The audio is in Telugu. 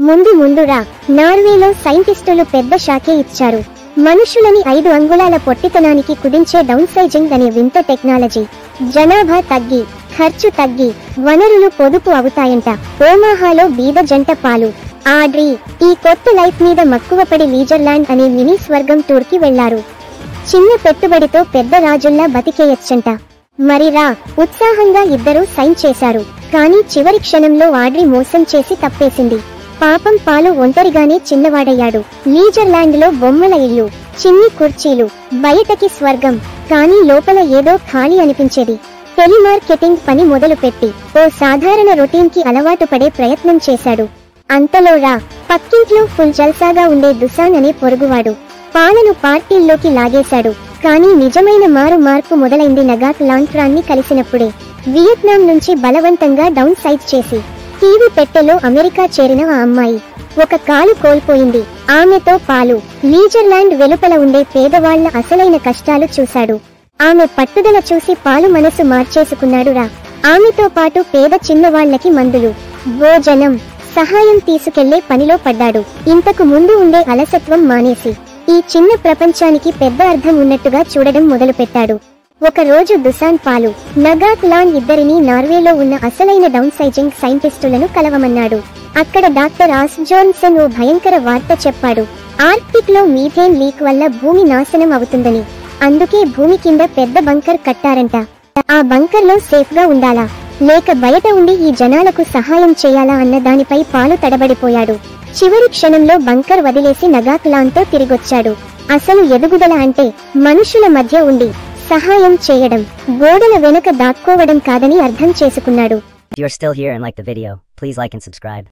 ముందురా నార్వేలో సైంటిస్టులు పెద్ద షాకే ఇచ్చారు. మనుషులని 5 అంగుళాల పొట్టితనానికి కుదించే డౌన్ సైజింగ్ అనే వింత టెక్నాలజీ. జనాభా తగ్గి, ఖర్చు తగ్గి, వనరులు పొదుపు అవుతాయంట. ఓమాహాలో బీద జంట పాలు, ఆడ్రీ ఈ కొత్త లైఫ్ మీద మక్కువపడి లీజర్లాండ్ అనే మినీ స్వర్గం టూర్కి వెళ్లారు. చిన్న పెట్టుబడితో పెద్ద రాజుల్లా బతికేయచ్చంట. మరిరా ఉత్సాహంగా ఇద్దరూ సైన్ చేశారు. కానీ చివరి క్షణంలో ఆడ్రీ మోసం చేసి తప్పేసింది. పాపం పాలు ఒంటరిగానే చిన్నవాడయ్యాడు. లీజర్లాండ్ లో బొమ్మల ఇల్లు, చిన్ని కుర్చీలు, బయటకి స్వర్గం, కానీ లోపల ఏదో ఖాళీ అనిపించేది. టెలిమార్కెటింగ్ పని మొదలుపెట్టి ఓ సాధారణ రొటీన్ కి అలవాటు పడే ప్రయత్నం చేశాడు. అంతలోరా పక్కింట్లో ఫుల్ జల్సాగా ఉండే దుసాన్ అనే పొరుగువాడు పాలను పార్టీల్లోకి లాగేశాడు. కానీ నిజమైన మార్పు మొదలైంది నగాక్ లాంట్రాన్ని కలిసినప్పుడే. వియత్నాం నుంచి బలవంతంగా డౌన్ సైజ్ చేసి టీవీ పెట్టెలో అమెరికా చేరిన ఆ అమ్మాయి ఒక కాలు కోల్పోయింది. ఆమెతో పాలు లీజర్లాండ్ వెలుపల ఉండే పేదవాళ్ల అసలైన కష్టాలు చూశాడు. ఆమె పట్టుదల చూసి పాలు మనసు మార్చేసుకున్నాడురా. ఆమెతో పాటు పేద చిన్నవాళ్లకి మందులు, భోజనం, సహాయం తీసుకెళ్లే పనిలో పడ్డాడు. ఇంతకు ముందు ఉండే అలసత్వం మానేసి ఈ చిన్న ప్రపంచానికి పెద్ద అర్థం ఉన్నట్టుగా చూడడం మొదలుపెట్టాడు. ఒక రోజు దుసాన్ పాలు, నగాక్ లాంగ్ ఇద్దరినీ నార్వేలో ఉన్న అసలైన డౌన్ సైజింగ్ సైంటిస్టులను కలవమన్నాడు. అక్కడ డాక్టర్ ఆస్ జోన్సన్ ఓ భయంకర వార్త చెప్పాడు. ఆర్క్టిక్ లో మీథేన్ లీక్ వల్ల భూమి నాశనం అవుతుందని. అందుకే భూమి కింద పెద్ద బంకర్ కట్టారంట. ఆ బంకర్ లో సేఫ్ గా ఉండాలా లేక బయట ఉండి ఈ జనాలకు సహాయం చేయాలా అన్న దానిపై పాలు తడబడిపోయాడు. చివరి క్షణంలో బంకర్ వదిలేసి నగాక్ లాంగ్ తో తిరిగొచ్చాడు. అసలు ఎదుగుదల అంటే మనుషుల మధ్య ఉండి సహాయం చేయడం, గోడల వెనుక దాక్కోవడం కాదని అర్థం చేసుకున్నాడు. If you are still here and like the video, please like and subscribe.